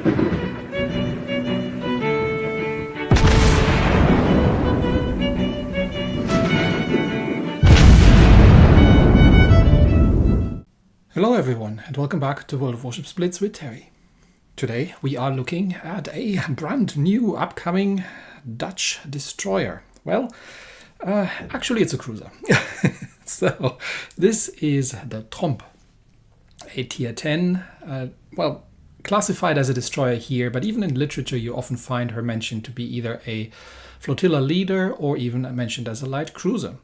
Hello everyone and welcome back to World of Warships Blitz with Terry. Today we are looking at a brand new upcoming Dutch destroyer. Well, actually it's a cruiser. So this is the Tromp, a tier 10, well, classified as a destroyer here, but even in literature you often find her mentioned to be either a flotilla leader or even mentioned as a light cruiser.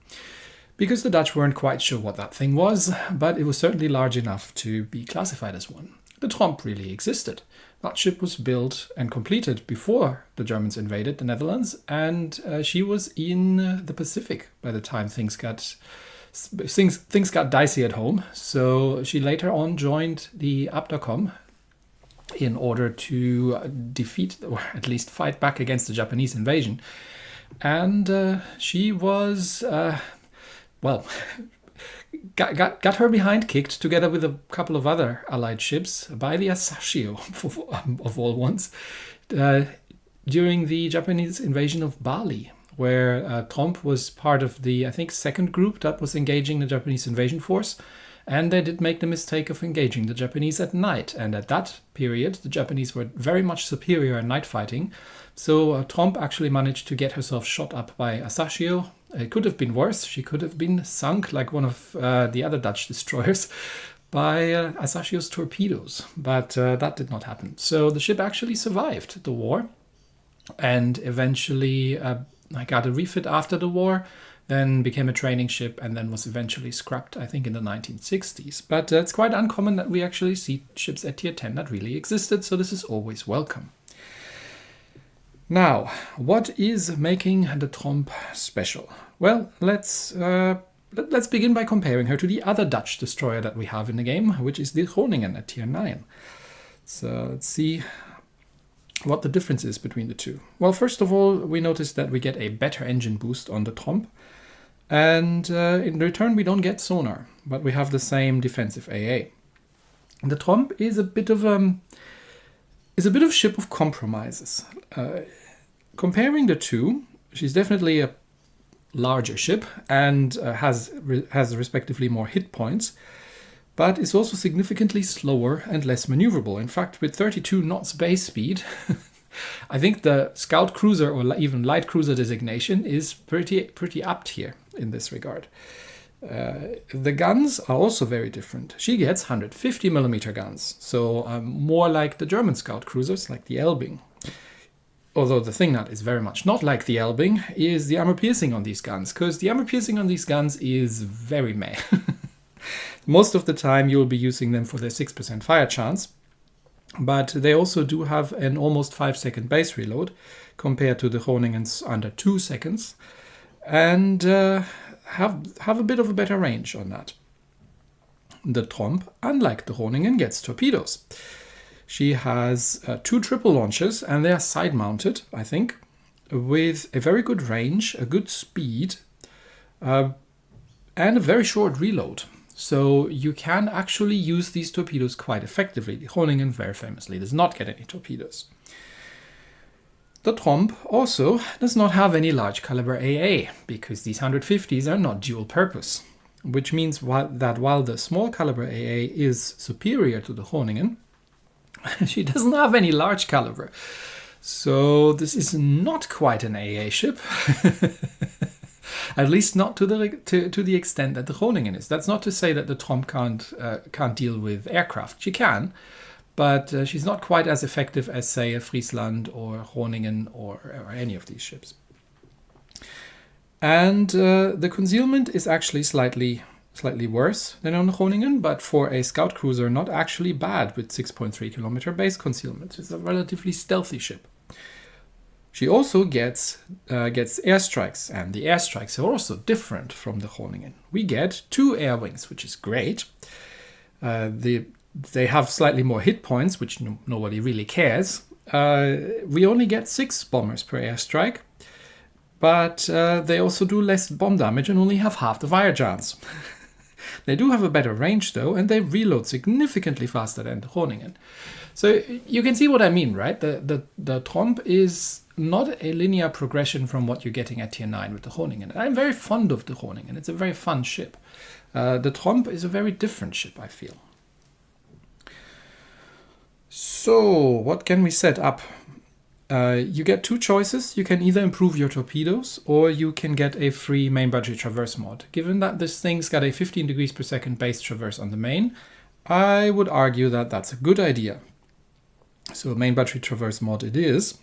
Because the Dutch weren't quite sure what that thing was, but it was certainly large enough to be classified as one. The Tromp really existed. That ship was built and completed before the Germans invaded the Netherlands, and she was in the Pacific by the time things got dicey at home. So she later on joined the Abdacom in order to defeat, or at least fight back against the Japanese invasion. And she was... well, got her behind kicked together with a couple of other allied ships by the Asashio, of all ones, during the Japanese invasion of Bali, where Tromp was part of the, I think, second group that was engaging the Japanese invasion force. And they did make the mistake of engaging the Japanese at night. And at that period, the Japanese were very much superior in night fighting. So Tromp actually managed to get herself shot up by Asashio. It could have been worse. She could have been sunk like one of the other Dutch destroyers by Asashio's torpedoes. But that did not happen. So the ship actually survived the war and eventually got a refit after the war, then became a training ship and then was eventually scrapped, I think, in the 1960s. But it's quite uncommon that we actually see ships at tier 10 that really existed, so this is always welcome. Now, what is making the Tromp special? Well, let's begin by comparing her to the other Dutch destroyer that we have in the game, which is the Groningen at tier 9. So let's see what the difference is between the two. Well, first of all, we notice that we get a better engine boost on the Tromp, and in return we don't get sonar, but we have the same defensive AA. The Tromp is a bit of ship of compromises. Comparing the two, she's definitely a larger ship and has respectively more hit points, but it's also significantly slower and less maneuverable. In fact, with 32 knots base speed, I think the scout cruiser or even light cruiser designation is pretty apt here in this regard. The guns are also very different. She gets 150mm guns, so more like the German scout cruisers, like the Elbing. Although the thing that is very much not like the Elbing is the armor piercing on these guns, because the armor piercing on these guns is very meh. Most of the time you'll be using them for their 6% fire chance, but they also do have an almost 5-second base reload compared to the Groningen's under 2 seconds, and have a bit of a better range on that. The Tromp, unlike the Groningen, gets torpedoes. She has 2 triple launchers, and they are side-mounted, I think, with a very good range, a good speed, and a very short reload. So you can actually use these torpedoes quite effectively. The Groningen very famously does not get any torpedoes. The Tromp also does not have any large caliber AA, because these 150s are not dual purpose, which means that while the small caliber AA is superior to the Groningen, she doesn't have any large caliber. So this is not quite an AA ship. At least not to the extent that the Groningen is. That's not to say that the Tromp can't deal with aircraft. She can, but she's not quite as effective as, say, a Friesland or Groningen or any of these ships. And the concealment is actually slightly worse than on the Groningen, but for a scout cruiser, not actually bad with 6.3 kilometer base concealment. It's a relatively stealthy ship. She also gets airstrikes, and the airstrikes are also different from the Groningen. We get 2 air wings, which is great. They have slightly more hit points, which nobody really cares. We only get 6 bombers per airstrike, but they also do less bomb damage and only have half the fire chance. They do have a better range though, and they reload significantly faster than the Groningen. So you can see what I mean, right? The Tromp is not a linear progression from what you're getting at tier 9 with the Groningen. I'm very fond of the Groningen. It's a very fun ship. The Tromp is a very different ship, I feel. So what can we set up? You get two choices. You can either improve your torpedoes or you can get a free main battery traverse mod. Given that this thing's got a 15 degrees per second base traverse on the main, I would argue that that's a good idea. So main battery traverse mod it is,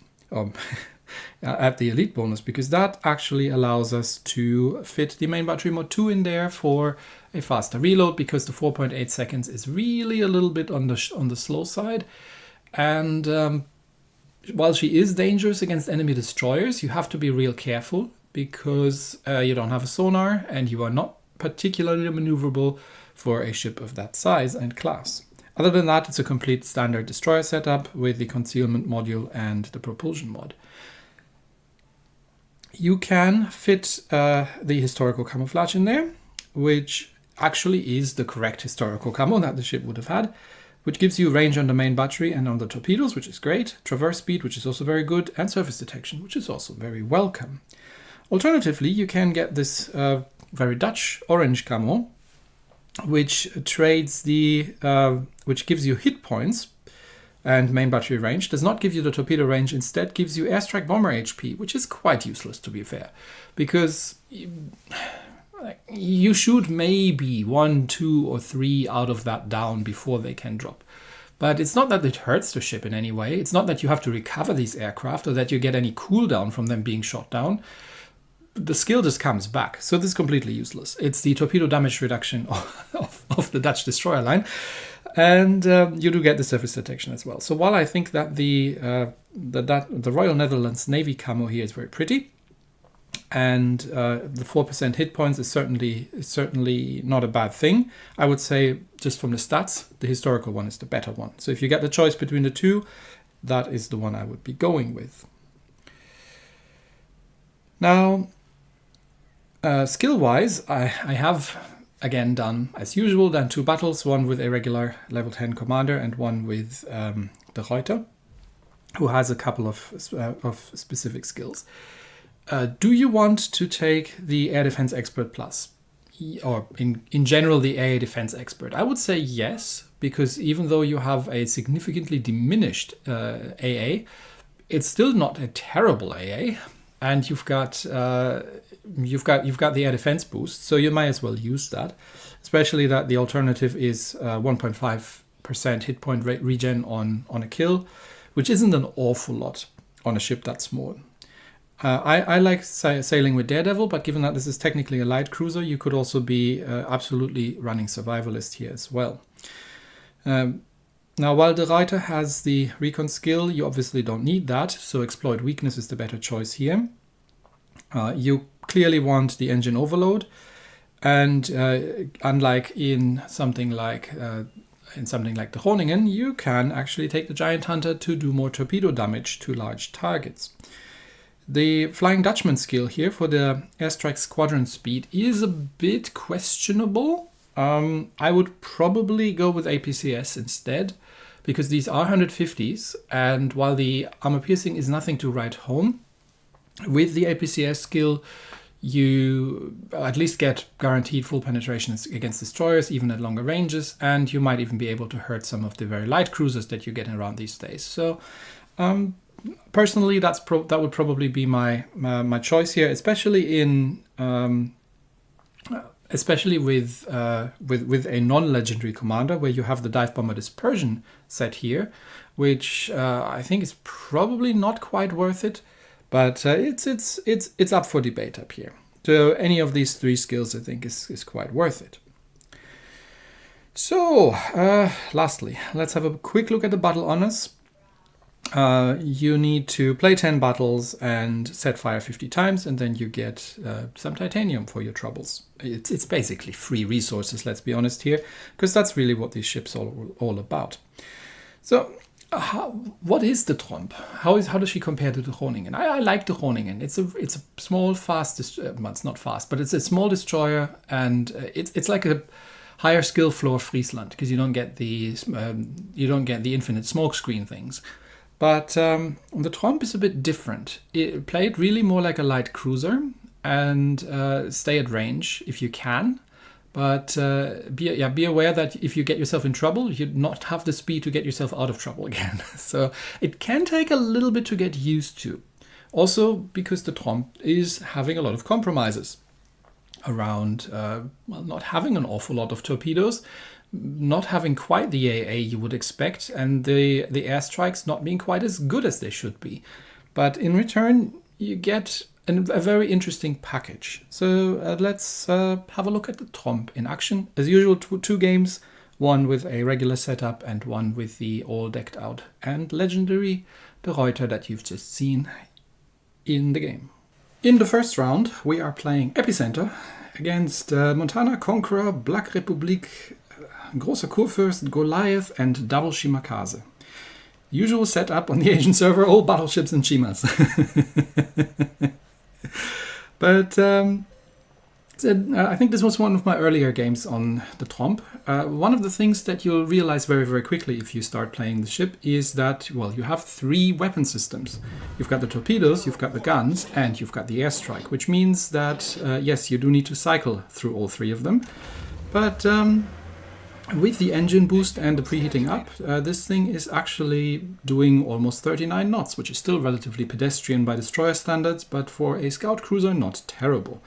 at the elite bonus, because that actually allows us to fit the main battery mod 2 in there for a faster reload, because the 4.8 seconds is really a little bit on the slow side. And while she is dangerous against enemy destroyers, you have to be real careful because you don't have a sonar and you are not particularly maneuverable for a ship of that size and class. Other than that, it's a complete standard destroyer setup with the concealment module and the propulsion mod. You can fit the historical camouflage in there, which actually is the correct historical camo that the ship would have had, which gives you range on the main battery and on the torpedoes, which is great, traverse speed, which is also very good, and surface detection, which is also very welcome. Alternatively, you can get this very Dutch orange camo, which trades which gives you hit points and main battery range, does not give you the torpedo range, instead gives you airstrike bomber HP, which is quite useless, to be fair, because you shoot maybe 1, 2, or 3 out of that down before they can drop. But it's not that it hurts the ship in any way. It's not that you have to recover these aircraft or that you get any cooldown from them being shot down. The skill just comes back. So this is completely useless. It's the torpedo damage reduction of the Dutch destroyer line. And you do get the surface detection as well. So while I think that the Royal Netherlands Navy camo here is very pretty, and the 4% hit points is certainly not a bad thing, I would say just from the stats, the historical one is the better one. So if you get the choice between the two, that is the one I would be going with. Now, skill-wise, I have, again, done, as usual, 2 battles, one with a regular level 10 commander and one with the Reuter, who has a couple of specific skills. Do you want to take the Air Defense Expert Plus? Or in general, the Air Defense Expert? I would say yes, because even though you have a significantly diminished AA, it's still not a terrible AA, and you've got the Air Defense boost, so you might as well use that. Especially that the alternative is 1.5% hit point regen on a kill, which isn't an awful lot on a ship that small. I like sailing with Daredevil, but given that this is technically a light cruiser, you could also be absolutely running Survivalist here as well. Now, while the Reiter has the recon skill, you obviously don't need that, so Exploit Weakness is the better choice here. You clearly want the engine overload, and unlike in something like the Groningen, you can actually take the Giant Hunter to do more torpedo damage to large targets. The Flying Dutchman skill here for the airstrike squadron speed is a bit questionable. I would probably go with APCS instead, because these are 150s, and while the armor piercing is nothing to write home, with the APCS skill you at least get guaranteed full penetration against destroyers, even at longer ranges, and you might even be able to hurt some of the very light cruisers that you get around these days. So personally, that would probably be my choice here, especially with a non-legendary commander where you have the dive bomber dispersion set here, which I think is probably not quite worth it, but it's up for debate up here. So any of these 3 skills I think is quite worth it. So lastly, let's have a quick look at the battle honors. You need to play 10 battles and set fire 50 times, and then you get some titanium for your troubles. It's basically free resources, let's be honest here, because that's really what these ships are all about. So what is the Tromp? How does she compare to the Groningen? I like the Groningen. It's a small, fast, well, it's not fast, but it's a small destroyer, and it's like higher skill floor Friesland, because you don't get the infinite smoke screen things. But the Tromp is a bit different. It played really more like a light cruiser and stay at range if you can. But be aware that if you get yourself in trouble, you not have the speed to get yourself out of trouble again. So it can take a little bit to get used to. Also because the Tromp is having a lot of compromises around not having an awful lot of torpedoes, not having quite the AA you would expect, and the airstrikes not being quite as good as they should be. But in return, you get a very interesting package. So let's have a look at the Tromp in action. As usual, two games, one with a regular setup and one with the all decked out and legendary De Ruyter that you've just seen in the game. In the first round, we are playing Epicenter against Montana, Conqueror, Black Republik, Großer Kurfürst, Goliath and Double Shimakaze. Usual setup on the Asian server, all battleships and Shimas. But I think this was one of my earlier games on the Tromp. One of the things that you'll realize very, very quickly if you start playing the ship is that, well, you have three weapon systems. You've got the torpedoes, you've got the guns, and you've got the airstrike, which means that, yes, you do need to cycle through all three of them. But with the engine boost and the preheating up, this thing is actually doing almost 39 knots, which is still relatively pedestrian by destroyer standards, but for a scout cruiser, not terrible.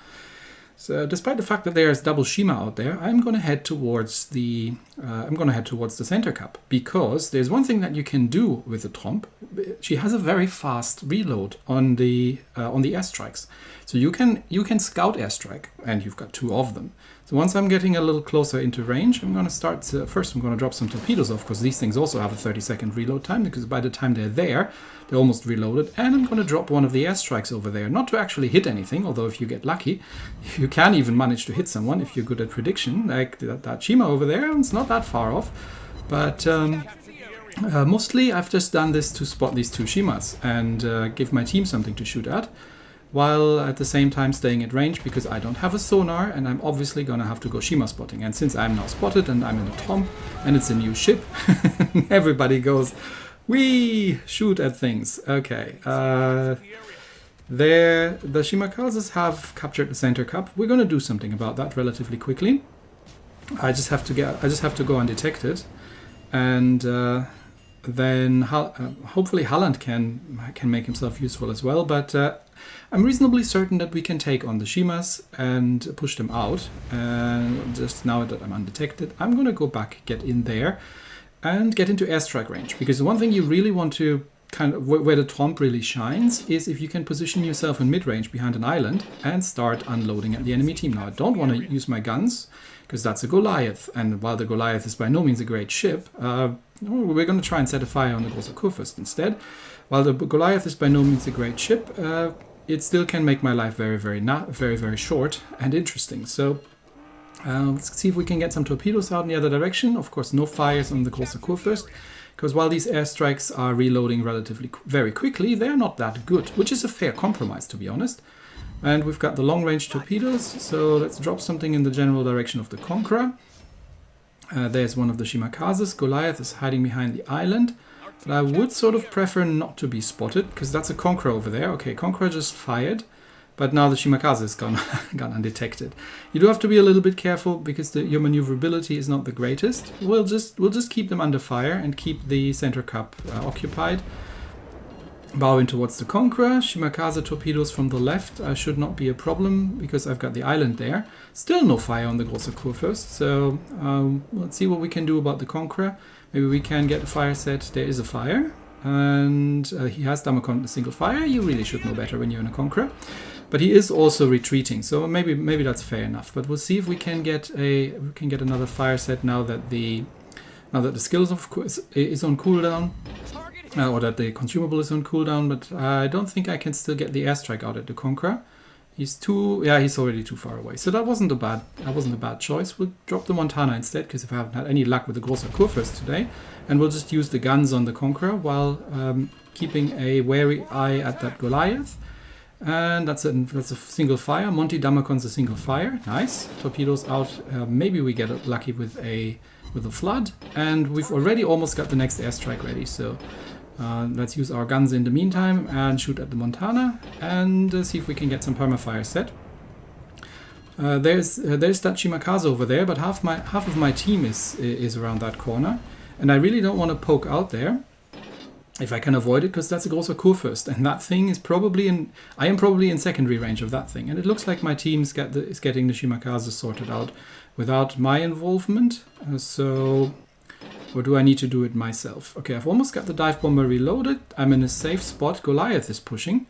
So, despite the fact that there's double Shima out there, I'm going to head towards the center cap, because there's one thing that you can do with the Tromp. She has a very fast reload on the airstrikes, so you can scout airstrike, and you've got two of them. So once I'm getting a little closer into range, I'm going to start. First, I'm going to drop some torpedoes off, because these things also have a 30-second reload time, because by the time they're there, they're almost reloaded. And I'm going to drop one of the airstrikes over there, not to actually hit anything, although if you get lucky, you can even manage to hit someone if you're good at prediction, like that Shima over there. It's not that far off. But mostly I've just done this to spot these two Shimas and give my team something to shoot at, while at the same time staying at range, because I don't have a sonar and I'm obviously going to have to go Shima spotting. And since I'm now spotted and I'm in the Tromp and it's a new ship, everybody goes, "Wee! Shoot at things." Okay. The Shimakazes have captured the center cup. We're going to do something about that relatively quickly. I just have to go undetected, and then hopefully Halland can make himself useful as well. But I'm reasonably certain that we can take on the Shimas and push them out. And just now that I'm undetected, I'm going to go back, get in there, and get into airstrike range. Because the one thing you really want to where the Tromp really shines is if you can position yourself in mid-range behind an island and start unloading at the enemy team. Now, I don't want to use my guns, because that's a Goliath, and while the Goliath is by no means a great ship, we're going to try and set a fire on the Großer Kurfürst instead. While the Goliath is by no means a great ship, it still can make my life very, very short and interesting. So let's see if we can get some torpedoes out in the other direction. Of course, no fires on the Großer Kurfürst, because while these airstrikes are reloading relatively very quickly, they're not that good, which is a fair compromise, to be honest. And we've got the long-range torpedoes, so let's drop something in the general direction of the Conqueror. There's one of the Shimakazes. Goliath is hiding behind the island, but I would sort of prefer not to be spotted, because that's a Conqueror over there. Okay, Conqueror just fired, but now the Shimakaze is gone undetected. You do have to be a little bit careful, because your maneuverability is not the greatest. We'll just keep them under fire and keep the center cup occupied. Bowing towards the Conqueror. Shimakaze torpedoes from the left should not be a problem, because I've got the island there. Still no fire on the Großer Kurfürst, so let's see what we can do about the Conqueror. Maybe we can get a fire set. There is a fire, and he has Damacon a single fire. You really should know better when you're in a Conqueror. But he is also retreating, so maybe that's fair enough. But we'll see if we can get another fire set now that the skill is on cooldown. Or that the consumable is on cooldown, but I don't think I can still get the airstrike out at the Conqueror. He's already too far away. So that wasn't a bad choice. We'll drop the Montana instead, because if I haven't had any luck with the Großer Kurfürst today, and we'll just use the guns on the Conqueror while keeping a wary eye at that Goliath. And that's a single fire. Monty Damacon's a single fire. Nice. Torpedoes out. Maybe we get lucky with a flood. And we've already almost got the next airstrike ready. So let's use our guns in the meantime and shoot at the Montana and see if we can get some permafire set. There's that Shimakaze over there, but half of my team is around that corner, and I really don't want to poke out there if I can avoid it, because that's a großer Kurfürst, and that thing is probably I am probably in secondary range of that thing, and it looks like my team is getting the Shimakaze sorted out without my involvement. Or do I need to do it myself? Okay, I've almost got the dive bomber reloaded. I'm in a safe spot. Goliath is pushing.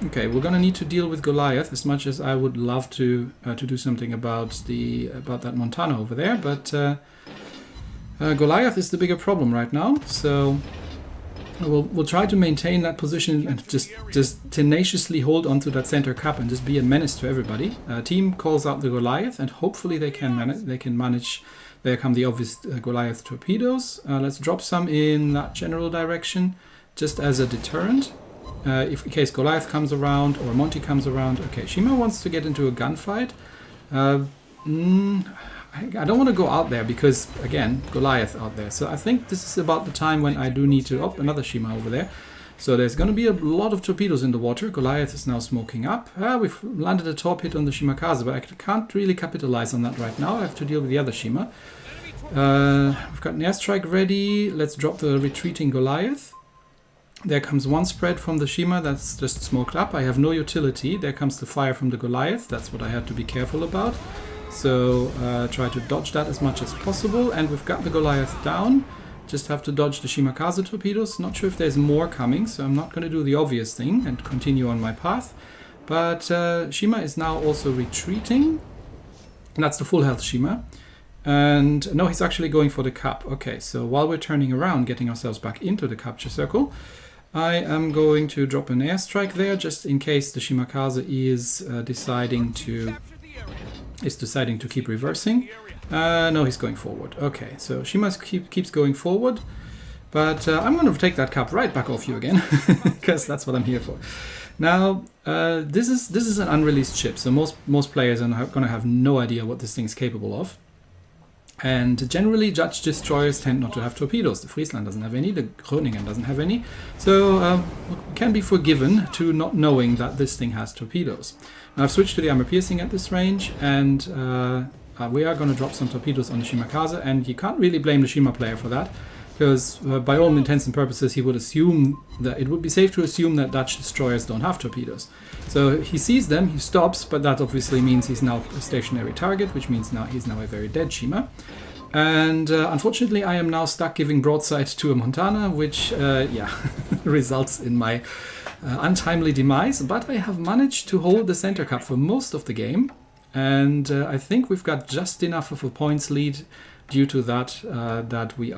Okay, we're gonna need to deal with Goliath, as much as I would love to do something about that Montana over there. But Goliath is the bigger problem right now. So we'll try to maintain that position and just tenaciously hold onto that center cap and just be a menace to everybody. Team calls out the Goliath, and hopefully they can manage. There come the obvious Goliath torpedoes. Let's drop some in that general direction, just as a deterrent. If in case Goliath comes around or Monty comes around. Okay, Shima wants to get into a gunfight. I don't want to go out there because, again, Goliath out there. So I think this is about the time when I do need to... Oh, another Shima over there. So there's going to be a lot of torpedoes in the water. Goliath is now smoking up. We've landed a torp hit on the Shimakaze, but I can't really capitalize on that right now. I have to deal with the other Shima. We've got an airstrike ready. Let's drop the retreating Goliath. There comes one spread from the Shima that's just smoked up. I have no utility. There comes the fire from the Goliath. That's what I had to be careful about. So try to dodge that as much as possible. And we've got the Goliath down. Just have to dodge the Shimakaze torpedoes. Not sure if there's more coming, so I'm not going to do the obvious thing and continue on my path. But Shima is now also retreating. And that's the full health Shima. And no, he's actually going for the cap. Okay, so while we're turning around, getting ourselves back into the capture circle, I am going to drop an airstrike there, just in case the Shimakaze is deciding to keep reversing. No, he's going forward. Okay, so Shima keeps going forward, but I'm going to take that cap right back off you again, because that's what I'm here for. Now, this is an unreleased ship, so most players are going to have no idea what this thing's capable of. And generally, Judge destroyers tend not to have torpedoes. The Friesland doesn't have any, the Groningen doesn't have any. So we can be forgiven to not knowing that this thing has torpedoes. Now I've switched to the armor piercing at this range, and we are going to drop some torpedoes on the Shimakaze, and you can't really blame the Shima player for that, because by all intents and purposes he would assume that it would be safe to assume that Dutch destroyers don't have torpedoes. So he sees them, he stops, but that obviously means he's now a stationary target, which means he's now a very dead Shima. And unfortunately I am now stuck giving broadside to a Montana, which results in my untimely demise, but I have managed to hold the center cap for most of the game, and I think we've got just enough of a points lead due to that we're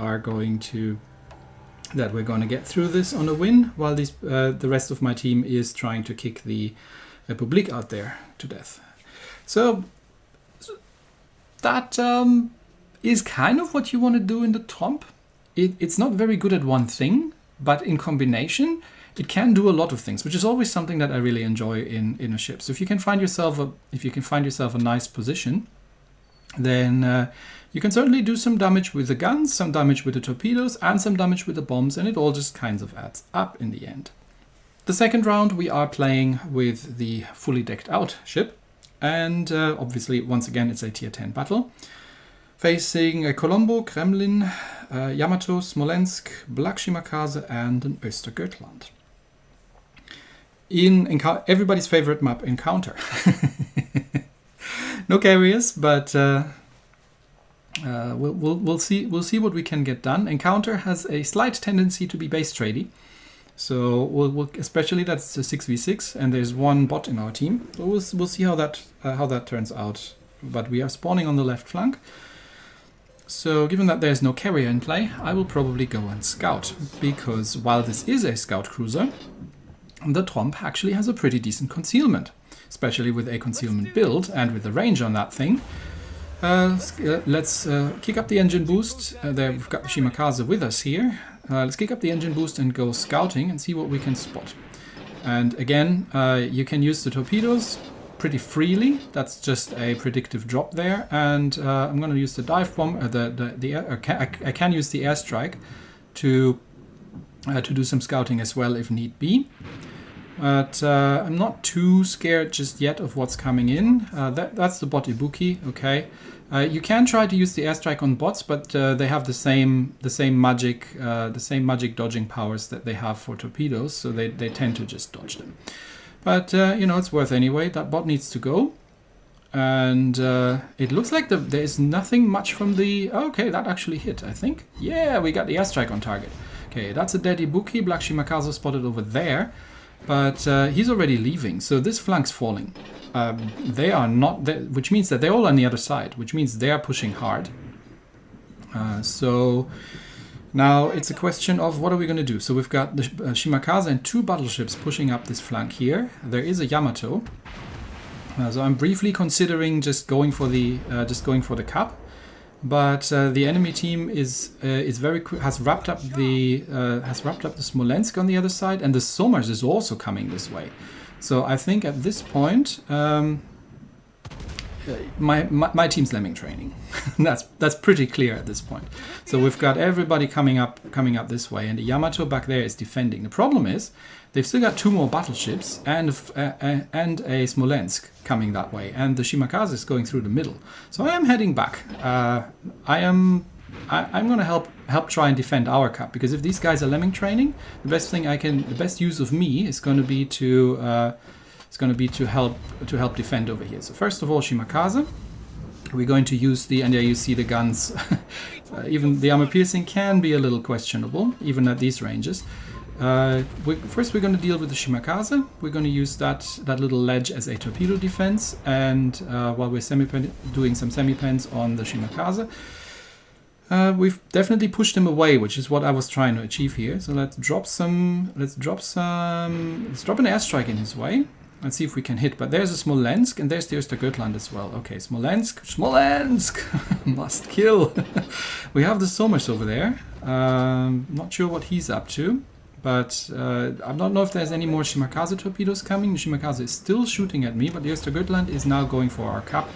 going to get through this on a win, while the rest of my team is trying to kick the Republik out there to death. So that is kind of what you want to do in the Tromp. It's not very good at one thing, but in combination it can do a lot of things, which is always something that I really enjoy in a ship. So if you can find yourself a nice position, then you can certainly do some damage with the guns, some damage with the torpedoes, and some damage with the bombs, and it all just kind of adds up in the end. The second round we are playing with the fully decked out ship, and obviously once again it's a tier 10 battle. Facing a Colombo, Kremlin, Yamato, Smolensk, Black Shimakaze, and an Östergötland. In everybody's favorite map, Encounter. No carriers, but we'll see what we can get done. Encounter has a slight tendency to be base tradey, so we'll especially that's a 6v6, and there's one bot in our team. So we'll see how that turns out. But we are spawning on the left flank. So given that there's no carrier in play, I will probably go and scout, because while this is a scout cruiser, the Tromp actually has a pretty decent concealment, especially with a concealment build and with the range on that thing. Let's kick up the engine boost. There we've got the Shimakaze with us here. Let's kick up the engine boost and go scouting and see what we can spot. And again, you can use the torpedoes pretty freely. That's just a predictive drop there. And I'm going to use the dive bomb. I can use the airstrike to do some scouting as well if need be. But I'm not too scared just yet of what's coming in. That's the bot Ibuki. Okay. You can try to use the airstrike on bots, but they have the same magic dodging powers that they have for torpedoes, so they tend to just dodge them. But it's worth anyway. That bot needs to go, and it looks like there is nothing much from the. Okay, that actually hit. I think. Yeah, we got the airstrike on target. Okay, that's a dead Ibuki. Black Shimakaze spotted over there, but he's already leaving, so this flank's falling. They are not there, which means that they're all on the other side, which means they are pushing hard. So now it's a question of what are we going to do. So we've got the Shimakaze and 2 battleships pushing up this flank here. There is a Yamato. So I'm briefly considering just going for the cap, but the enemy team is very quick, has wrapped up the Smolensk on the other side, and the Somers is also coming this way. So I think at this point, my team's lemming training. that's pretty clear at this point. So we've got everybody coming up this way, and the Yamato back there is defending. The problem is they've still got 2 more battleships and a Smolensk coming that way, and the Shimakaze is going through the middle. So I am heading back. I'm going to help try and defend our cap, because if these guys are lemming training, the best use of me is going to be to help defend over here. So first of all, Shimakaze, we're going to use and there you see the guns. Even the armor piercing can be a little questionable, even at these ranges. First we're going to deal with the Shimakaze. We're going to use that little ledge as a torpedo defense, and while we're doing some semi-pens on the Shimakaze, we've definitely pushed him away, which is what I was trying to achieve here. So let's drop an airstrike in his way. Let's see if we can hit. But there's a Smolensk, and there's the Östergötland as well. Okay, Smolensk must kill. We have the Somers over there. Not sure what he's up to, but I don't know if there's any more Shimakaze torpedoes coming. The Shimakaze is still shooting at me, but the Östergötland is now going for our cap.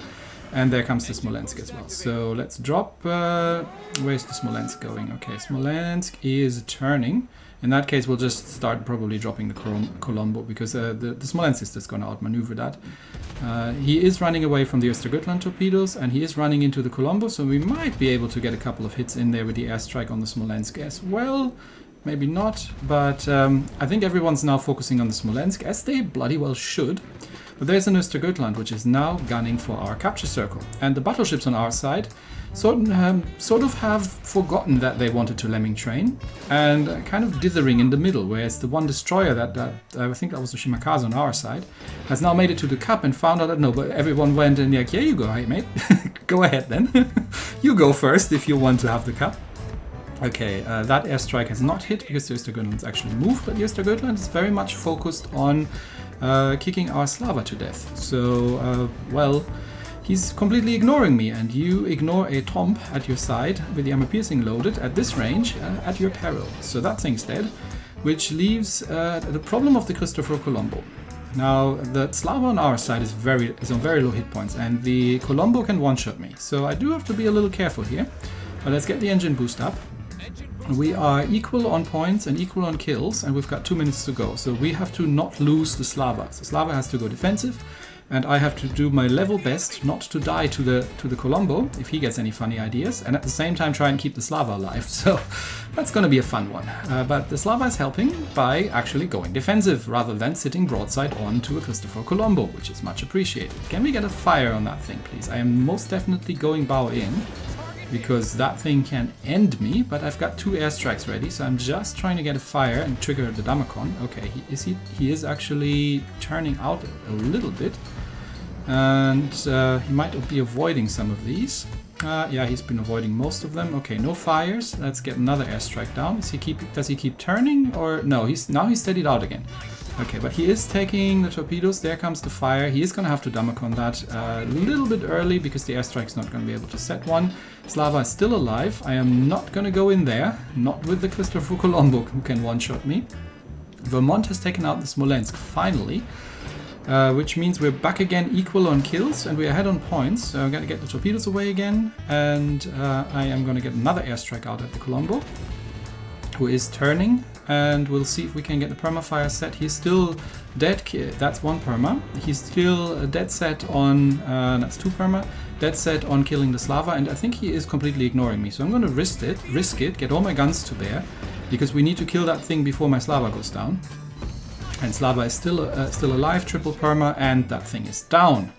And there comes the Smolensk as well. So let's drop. Where's the Smolensk going? Okay, Smolensk is turning. In that case, we'll just start probably dropping the Colombo, because the Smolensk is just going to outmaneuver that. He is running away from the Östergötland torpedoes, and he is running into the Colombo, so we might be able to get a couple of hits in there with the airstrike on the Smolensk as well. Maybe not, but I think everyone's now focusing on the Smolensk, as they bloody well should. But there's an Östergötland, which is now gunning for our capture circle. And the battleships on our side sort of have forgotten that they wanted to lemming train, and kind of dithering in the middle, whereas the one destroyer that I think that was the Shimakaze on our side, has now made it to the cap and found out that no, but everyone went and like, yeah, you go, hey mate, go ahead then. You go first if you want to have the cap. Okay, that airstrike has not hit because the Östergötland's actually moved, but the Östergötland is very much focused on kicking our Slava to death. So, well, he's completely ignoring me, and you ignore a Tromp at your side with the armor piercing loaded at this range at your peril. So that thing's dead, which leaves the problem of the Cristoforo Colombo. Now, the Slava on our side is on very low hit points, and the Colombo can one-shot me. So I do have to be a little careful here. But let's get the engine boost up. We are equal on points and equal on kills, and we've got 2 minutes to go. So we have to not lose the Slava. So Slava has to go defensive, and I have to do my level best not to die to the Colombo if he gets any funny ideas, and at the same time try and keep the Slava alive. So that's going to be a fun one. But the Slava is helping by actually going defensive rather than sitting broadside on to a Cristoforo Colombo, which is much appreciated. Can we get a fire on that thing, please? I am most definitely going bow in, because that thing can end me, but I've got 2 airstrikes ready, so I'm just trying to get a fire and trigger the Damakon. Okay, he is actually turning out a little bit, and he might be avoiding some of these. Yeah, he's been avoiding most of them. Okay, no fires. Let's get another airstrike down. Does he keep turning, or no? He's steadied out again. Okay, but he is taking the torpedoes. There comes the fire. He is going to have to Damakon that a little bit early, because the airstrike's not going to be able to set one. Slava is still alive. I am not going to go in there. Not with the Cristoforo Colombo, who can one-shot me. Vermont has taken out the Smolensk finally, which means we're back again equal on kills and we're ahead on points. So I'm going to get the torpedoes away again, and I am going to get another airstrike out at the Colombo, who is turning, and we'll see if we can get the permafire set. He's still dead. That's one perma. He's still dead set on, that's two perma, dead set on killing the Slava, and I think he is completely ignoring me. So I'm going to risk it, get all my guns to bear, because we need to kill that thing before my Slava goes down. And Slava is still alive, triple perma, and that thing is down.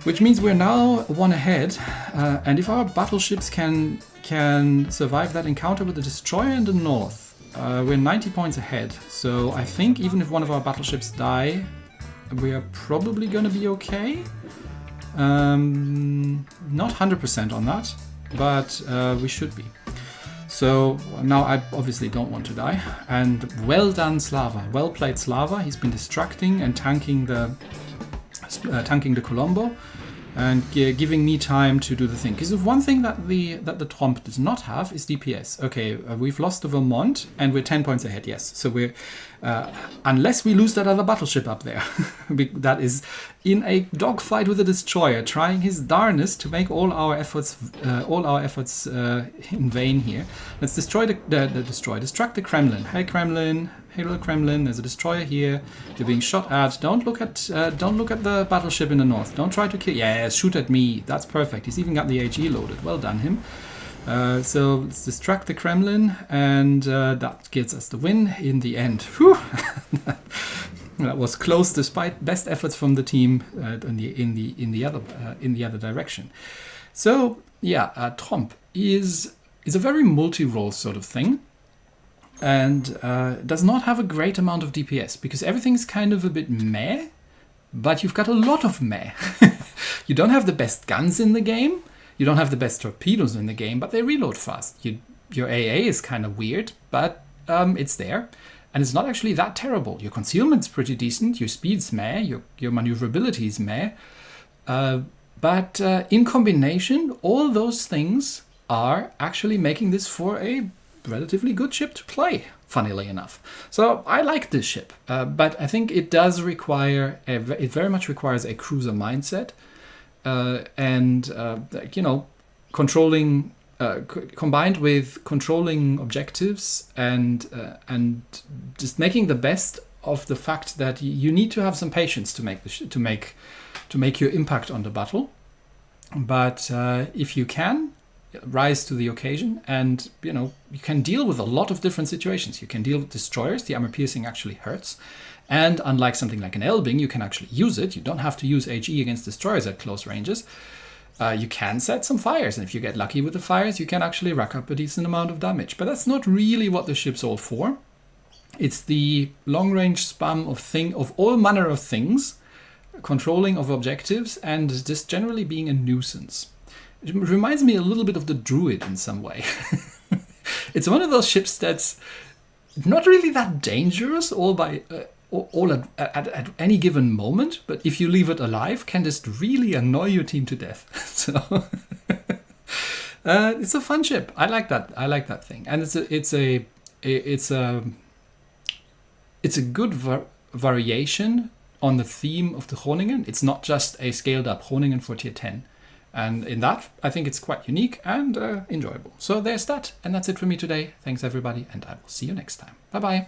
Which means we're now one ahead, and if our battleships can survive that encounter with the destroyer in the north, we're 90 points ahead. So I think even if one of our battleships die, we are probably going to be okay. Not 100% on that, but we should be. So now I obviously don't want to die. And well done, Slava. Well played, Slava. He's been distracting and tanking the Colombo, and giving me time to do the thing. Because one thing that the Tromp does not have is DPS. Okay, we've lost the Vermont and we're 10 points ahead, yes. So we're, unless we lose that other battleship up there, that is in a dogfight with a destroyer, trying his darnest to make all our efforts in vain here. Let's distract the Kremlin. Hey Kremlin. Hello Kremlin, there's a destroyer here. You're being shot at. Don't look at the battleship in the north. Don't try to kill. Yeah, shoot at me. That's perfect. He's even got the HE loaded. Well done him. So let's distract the Kremlin, and that gets us the win in the end. Whew. That was close, despite best efforts from the team in the other direction. So yeah, Tromp is a very multi-role sort of thing. And does not have a great amount of DPS, because everything's kind of a bit meh, but you've got a lot of meh. You don't have the best guns in the game, you don't have the best torpedoes in the game, but they reload fast. Your AA is kind of weird, but it's there, and it's not actually that terrible. Your concealment's pretty decent, your speed's meh, your maneuverability is meh, but in combination, all those things are actually making this for a relatively good ship to play, funnily enough. So I like this ship, but I think it does require, it very much requires a cruiser mindset, and controlling, combined with controlling objectives and just making the best of the fact that you need to have some patience to make your impact on the battle. But if you can rise to the occasion, and you can deal with a lot of different situations. You can deal with destroyers. The armor piercing actually hurts, and unlike something like an Elbing, you can actually use it. You don't have to use HE against destroyers at close ranges. You can set some fires, and if you get lucky with the fires, you can actually rack up a decent amount of damage. But that's not really what the ship's all for. It's the long-range spam of all manner of things, controlling of objectives, and just generally being a nuisance. It reminds me a little bit of the Druid in some way. It's one of those ships that's not really that dangerous at any given moment, but if you leave it alive, can just really annoy your team to death. So it's a fun ship. I like that thing, and it's a good variation on the theme of the Groningen. It's not just a scaled up Groningen for tier 10. And in that, I think it's quite unique and enjoyable. So there's that. And that's it for me today. Thanks, everybody. And I will see you next time. Bye-bye.